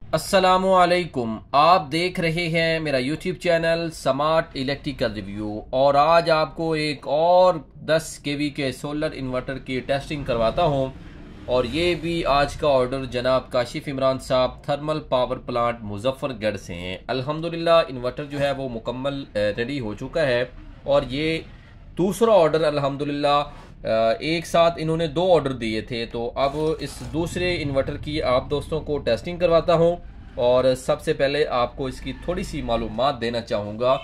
अस्सलामुअलैकुम। आप देख रहे हैं मेरा YouTube channel smart electrical review और आज आपको एक और 10 केवी के सोलर इन्वर्टर की टेस्टिंग करवाता हूं। और ये भी आज का ऑर्डर जनाब काशिफ इमरान साहब थर्मल पावर प्लांट मुजफ्फरगढ़ से हैं। अल्हम्दुलिल्लाह इन्वर्टर जो है वो मुकम्मल रेडी हो चुका है और ये दूसरा ऑर्डर अल्हम्दुलिल्लाह एक साथ इन्होंने 2 ऑर्डर दिए थे। तो अब इस दूसरे इन्वर्टर की आप दोस्तों को टेस्टिंग करवाता हूं और सबसे पहले आपको इसकी थोड़ी सी मालूमात देना चाहूँगा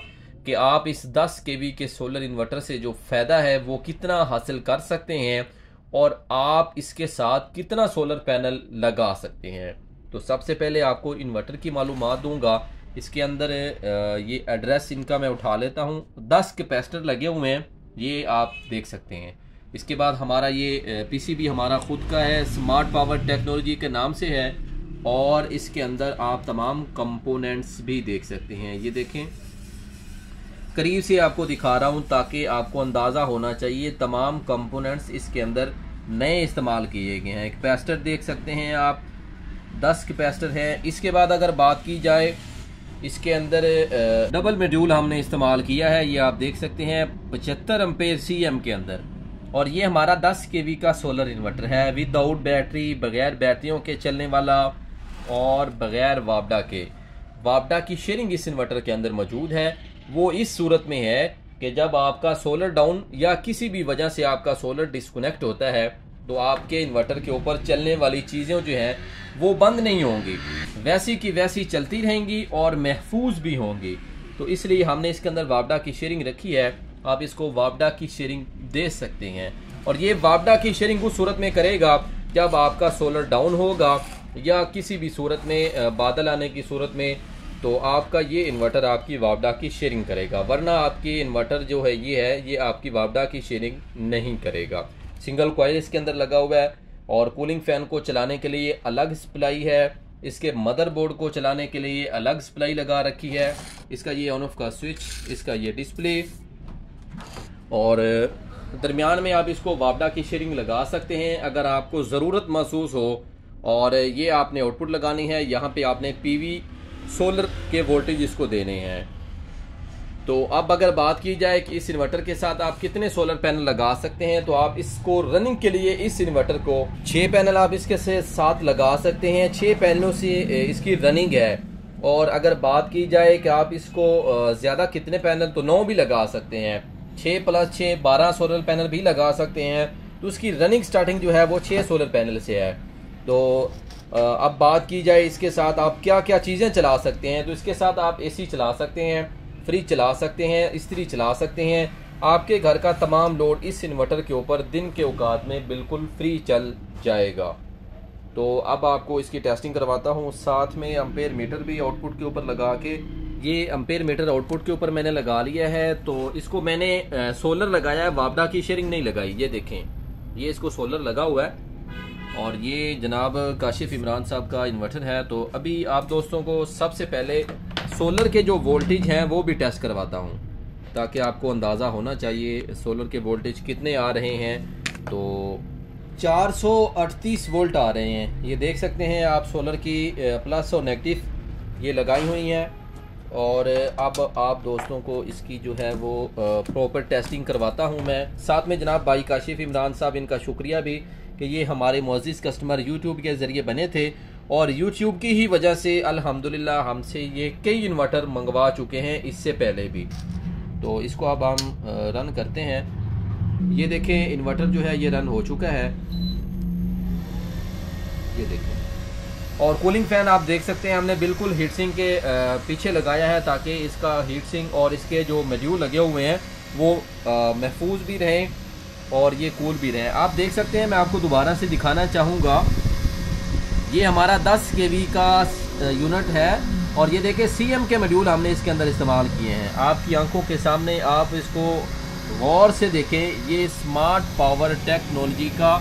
कि आप इस 10 केवी के सोलर इन्वर्टर से जो फ़ायदा है वो कितना हासिल कर सकते हैं और आप इसके साथ कितना सोलर पैनल लगा सकते हैं। तो सबसे पहले आपको इन्वर्टर की मालूमात दूंगा। इसके अंदर ये एड्रेस इनका मैं उठा लेता हूँ। 10 कैपेसिटर लगे हुए हैं, ये आप देख सकते हैं। इसके बाद हमारा ये पीसीबी हमारा खुद का है, स्मार्ट पावर टेक्नोलॉजी के नाम से है और इसके अंदर आप तमाम कंपोनेंट्स भी देख सकते हैं। ये देखें, करीब से आपको दिखा रहा हूँ ताकि आपको अंदाज़ा होना चाहिए तमाम कंपोनेंट्स इसके अंदर नए इस्तेमाल किए गए हैं। कैपेसिटर देख सकते हैं आप, 10 कैपेसिटर हैं। इसके बाद अगर बात की जाए, इसके अंदर डबल मॉड्यूल हमने इस्तेमाल किया है, ये आप देख सकते हैं 75 एम्पेयर सीएम के अंदर। और ये हमारा 10 केवी का सोलर इन्वर्टर है, विदाउट बैटरी, बगैर बैटरियों के चलने वाला और बगैर वापडा के। वापडा की शेयरिंग इस इन्वर्टर के अंदर मौजूद है। वो इस सूरत में है कि जब आपका सोलर डाउन या किसी भी वजह से आपका सोलर डिस्कनेक्ट होता है तो आपके इन्वर्टर के ऊपर चलने वाली चीज़ें जो हैं वो बंद नहीं होंगी, वैसी की वैसी चलती रहेंगी और महफूज भी होंगी। तो इसलिए हमने इसके अंदर वापडा की शेयरिंग रखी है। आप इसको वापडा की शेयरिंग दे सकते हैं और ये वापडा की शेयरिंग उस सूरत में करेगा जब आपका सोलर डाउन होगा या किसी भी सूरत में बादल आने की सूरत में, तो आपका ये इन्वर्टर आपकी वापडा की शेयरिंग करेगा। वरना आपकी इन्वर्टर जो है ये आपकी वापडा की शेयरिंग नहीं करेगा। सिंगल कॉइल इसके अंदर लगा हुआ है और कूलिंग फैन को चलाने के लिए अलग सप्लाई है। इसके मदरबोर्ड को चलाने के लिए अलग सप्लाई लगा रखी है। इसका ये ऑन ऑफ का स्विच, इसका ये डिस्प्ले और दरमियान में आप इसको वापडा की शेयरिंग लगा सकते हैं अगर आपको ज़रूरत महसूस हो। और ये आपने आउटपुट लगानी है, यहाँ पे आपने पीवी सोलर के वोल्टेज इसको देने हैं। तो अब अगर बात की जाए कि इस इन्वर्टर के साथ आप कितने सोलर पैनल लगा सकते हैं, तो आप इसको रनिंग के लिए इस इन्वर्टर को 6 पैनल आप इसके साथ लगा सकते हैं। 6 पैनलों से इसकी रनिंग है। और अगर बात की जाए कि आप इसको ज़्यादा कितने पैनल, तो 9 भी लगा सकते हैं। 6 + 6 12 सोलर पैनल भी लगा सकते हैं। तो उसकी रनिंग स्टार्टिंग जो है वो 6 सोलर पैनल से है। तो अब बात की जाए इसके साथ आप क्या क्या चीज़ें चला सकते हैं, तो इसके साथ आप एसी चला सकते हैं, फ्रिज चला सकते हैं, इस्त्री चला सकते हैं। आपके घर का तमाम लोड इस इन्वर्टर के ऊपर दिन के औकात में बिल्कुल फ्री चल जाएगा। तो अब आपको इसकी टेस्टिंग करवाता हूँ। साथ में एम्पेयर मीटर भी आउटपुट के ऊपर लगा के, ये एम्पेयर मीटर आउटपुट के ऊपर मैंने लगा लिया है। तो इसको मैंने सोलर लगाया है, वापडा की शेयरिंग नहीं लगाई। ये देखें, ये इसको सोलर लगा हुआ है और ये जनाब काशिफ इमरान साहब का इन्वर्टर है। तो अभी आप दोस्तों को सबसे पहले सोलर के जो वोल्टेज हैं वो भी टेस्ट करवाता हूँ ताकि आपको अंदाज़ा होना चाहिए सोलर के वोल्टेज कितने आ रहे हैं। तो 438 वोल्ट आ रहे हैं, ये देख सकते हैं आप। सोलर की प्लस और नेगेटिव ये लगाई हुई हैं। और अब आप दोस्तों को इसकी जो है वो प्रॉपर टेस्टिंग करवाता हूँ मैं। साथ में जनाब भाई काशिफ इमरान साहब, इनका शुक्रिया भी कि ये हमारे मुअज़्ज़िज़ कस्टमर यूट्यूब के ज़रिए बने थे और यूट्यूब की ही वजह से अल्हम्दुलिल्लाह हमसे ये कई इन्वर्टर मंगवा चुके हैं इससे पहले भी। तो इसको अब हम रन करते हैं। ये देखें, इन्वर्टर जो है ये रन हो चुका है, ये देखें। और कूलिंग फैन आप देख सकते हैं हमने बिल्कुल हीट सिंक के पीछे लगाया है ताकि इसका हीट सिंक और इसके जो मॉड्यूल लगे हुए हैं वो महफूज भी रहें और ये कूल भी रहें। आप देख सकते हैं, मैं आपको दोबारा से दिखाना चाहूँगा। ये हमारा 10 केवी का यूनिट है और ये देखें सीएम के मॉड्यूल हमने इसके अंदर इस्तेमाल किए हैं। आपकी आंखों के सामने आप इसको गौर से देखें। ये स्मार्ट पावर टेक्नोलॉजी का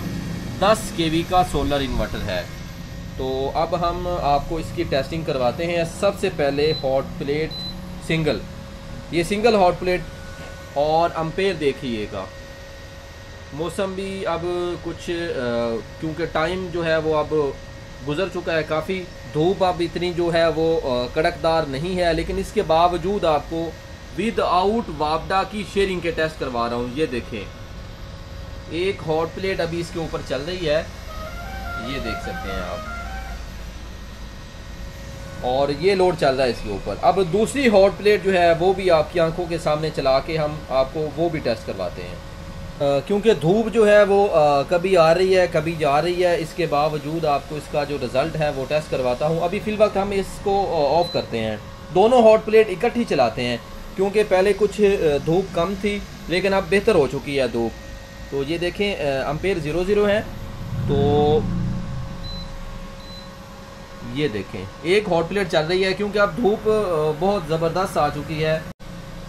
10 केवी का सोलर इन्वर्टर है। तो अब हम आपको इसकी टेस्टिंग करवाते हैं। सबसे पहले हॉट प्लेट सिंगल, ये सिंगल हॉट प्लेट और एम्पेयर देखिएगा। मौसम भी अब कुछ क्योंकि टाइम जो है वो अब गुजर चुका है काफ़ी। धूप अब इतनी जो है वो कड़कदार नहीं है, लेकिन इसके बावजूद आपको विदाउट वापडा की शेयरिंग के टेस्ट करवा रहा हूँ। ये देखें, एक हॉट प्लेट अभी इसके ऊपर चल रही है, ये देख सकते हैं आप, और ये लोड चल रहा है इसके ऊपर। अब दूसरी हॉट प्लेट जो है वो भी आपकी आंखों के सामने चला के हम आपको वो भी टेस्ट करवाते हैं। क्योंकि धूप जो है वो कभी आ रही है कभी जा रही है, इसके बावजूद आपको इसका जो रिज़ल्ट है वो टेस्ट करवाता हूँ। अभी फिल वक्त हम इसको ऑफ करते हैं, दोनों हॉट प्लेट इकट्ठी चलाते हैं, क्योंकि पहले कुछ धूप कम थी लेकिन अब बेहतर हो चुकी है धूप। तो ये देखें एम्पेयर 00 है, तो ये देखें एक हॉट प्लेट चल रही है, क्योंकि अब धूप बहुत ज़बरदस्त आ चुकी है।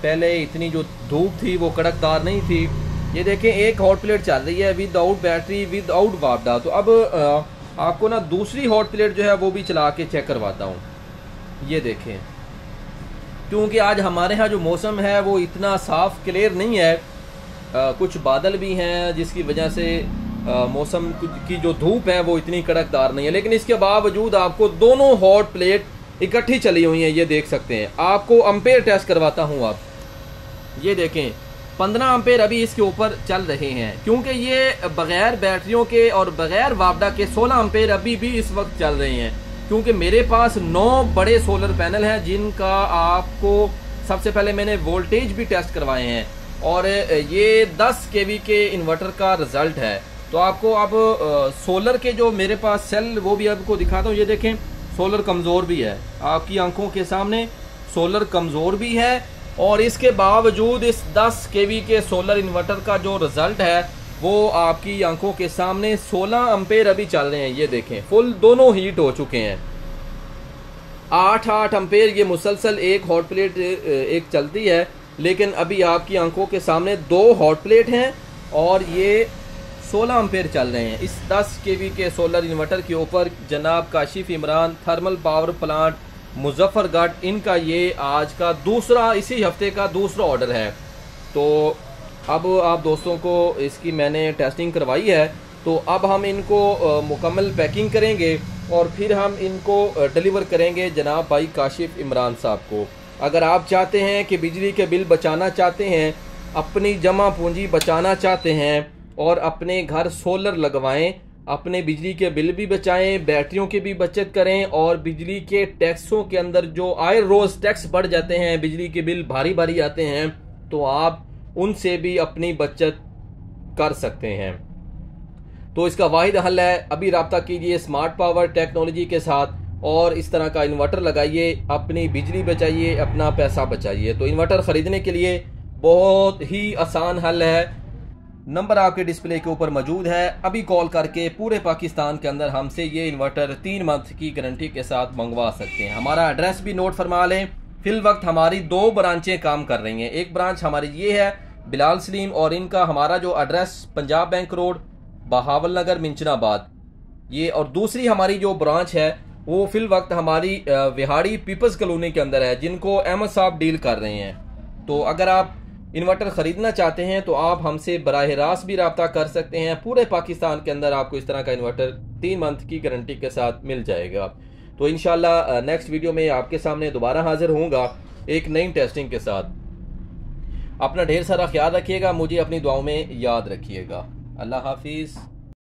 पहले इतनी जो धूप थी वो कड़कदार नहीं थी। ये देखें एक हॉट प्लेट चल रही है विदाउट बैटरी, विदाउट वापडा। तो अब आपको ना दूसरी हॉट प्लेट जो है वो भी चला के चेक करवाता हूँ। ये देखें, क्योंकि आज हमारे यहाँ जो मौसम है वो इतना साफ क्लियर नहीं है, कुछ बादल भी हैं जिसकी वजह से मौसम की जो धूप है वो इतनी कड़कदार नहीं है, लेकिन इसके बावजूद आपको दोनों हॉट प्लेट इकट्ठी चली हुई हैं। ये देख सकते हैं, आपको अम्पेयर टेस्ट करवाता हूँ। आप ये देखें 15 अम्पेयर अभी इसके ऊपर चल रहे हैं, क्योंकि ये बगैर बैटरियों के और बगैर वापडा के 16 अम्पेयर अभी भी इस वक्त चल रहे हैं, क्योंकि मेरे पास 9 बड़े सोलर पैनल हैं जिनका आपको सबसे पहले मैंने वोल्टेज भी टेस्ट करवाए हैं, और ये 10 kV के इन्वर्टर का रिजल्ट है। तो आपको अब सोलर के जो मेरे पास सेल वो भी आपको दिखाता हूँ। ये देखें, सोलर कमज़ोर भी है, आपकी आंखों के सामने सोलर कमज़ोर भी है, और इसके बावजूद इस 10 kV के सोलर इन्वर्टर का जो रिज़ल्ट है वो आपकी आंखों के सामने 16 अम्पेयर अभी चल रहे हैं। ये देखें, फुल दोनों हीट हो चुके हैं। 8-8 अम्पेयर ये मुसलसल एक हॉट प्लेट एक चलती है, लेकिन अभी आपकी आंखों के सामने 2 हॉट प्लेट हैं और ये 16 अम्पेयर चल रहे हैं। इस 10 kV के सोलर इन्वर्टर के ऊपर जनाब Kashif Imran thermal power plant Muzaffargarh, इनका ये आज का दूसरा, इसी हफ्ते का दूसरा ऑर्डर है। तो अब आप दोस्तों को इसकी मैंने टेस्टिंग करवाई है, तो अब हम इनको मुकम्मल पैकिंग करेंगे और फिर हम इनको डिलीवर करेंगे जनाब भाई काशिफ इमरान साहब को। अगर आप चाहते हैं कि बिजली के बिल बचाना चाहते हैं, अपनी जमा पूंजी बचाना चाहते हैं और अपने घर सोलर लगवाएं, अपने बिजली के बिल भी बचाएं, बैटरियों की भी बचत करें, और बिजली के टैक्सों के अंदर जो आए रोज़ टैक्स बढ़ जाते हैं, बिजली के बिल भारी भारी आते हैं, तो आप उनसे भी अपनी बचत कर सकते हैं। तो इसका वाहिद हल है, अभी राब्ता कीजिए स्मार्ट पावर टेक्नोलॉजी के साथ और इस तरह का इन्वर्टर लगाइए, अपनी बिजली बचाइए, अपना पैसा बचाइए। तो इन्वर्टर ख़रीदने के लिए बहुत ही आसान हल है, नंबर आपके डिस्प्ले के ऊपर मौजूद है। अभी कॉल करके पूरे पाकिस्तान के अंदर हमसे ये इन्वर्टर 3 मंथ की गारंटी के साथ मंगवा सकते हैं। हमारा एड्रेस भी नोट फरमा लें। फिल वक्त हमारी 2 ब्रांचें काम कर रही हैं। एक ब्रांच हमारी ये है बिलाल सलीम, और इनका हमारा जो address Punjab bank road, Bahawal Nagar, Minchinabad ये, और दूसरी हमारी जो ब्रांच है वो फिल वक्त हमारी विहाड़ी पीपल्स कॉलोनी के अंदर है, जिनको अहमद साहब डील कर रहे हैं। तो अगर आप इन्वर्टर ख़रीदना चाहते हैं तो आप हमसे बराह रास्त भी रब्ता कर सकते हैं। पूरे पाकिस्तान के अंदर आपको इस तरह का इन्वर्टर 3 मंथ की गारंटी के साथ मिल जाएगा। तो इंशाल्लाह नेक्स्ट वीडियो में आपके सामने दोबारा हाजिर होऊंगा एक नई टेस्टिंग के साथ। अपना ढेर सारा ख्याल रखिएगा, मुझे अपनी दुआओं में याद रखिएगा। अल्लाह हाफिज़।